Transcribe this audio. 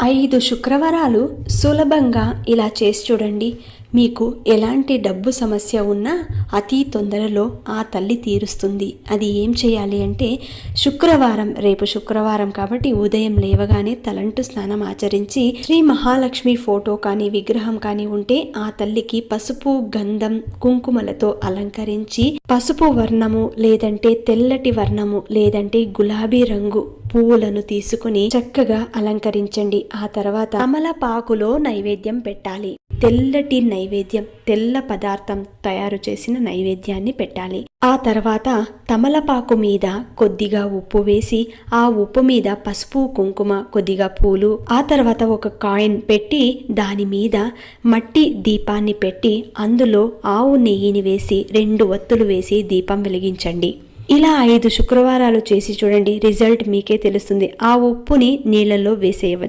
5 శుక్రవారాలు సులభంగా ఇలా చేసి చూడండి. మీకు ఎలాంటి డబ్బు సమస్య ఉన్నా అతి తొందరలో ఆ తల్లి తీరుస్తుంది. అది ఏం చేయాలి అంటే, రేపు శుక్రవారం కాబట్టి ఉదయం లేవగానే తలంటు స్నానం ఆచరించి శ్రీ మహాలక్ష్మి ఫోటో కానీ విగ్రహం కానీ ఉంటే ఆ తల్లికి పసుపు, గంధం, కుంకుమలతో అలంకరించి పసుపు వర్ణము లేదంటే తెల్లటి వర్ణము లేదంటే గులాబీ రంగు పువ్వులను తీసుకుని చక్కగా అలంకరించండి. ఆ తర్వాత తమలపాకులో నైవేద్యం పెట్టాలి. తెల్లటి నైవేద్యం, తెల్ల పదార్థం తయారు చేసిన నైవేద్యాన్ని పెట్టాలి. ఆ తర్వాత తమలపాకు మీద కొద్దిగా ఉప్పు వేసి ఆ ఉప్పు మీద పసుపు, కుంకుమ, కొద్దిగా పూలు, ఆ తర్వాత ఒక కాయిన్ పెట్టి దాని మీద మట్టి దీపాన్ని పెట్టి అందులో ఆవు నెయ్యిని వేసి 2 ఒత్తులు వేసి దీపం వెలిగించండి. ఇలా 5 శుక్రవారాలు చేసి చూడండి. రిజల్ట్ మీకే తెలుస్తుంది. ఆ ఉప్పుని నీళ్ళల్లో వేసేయవచ్చు.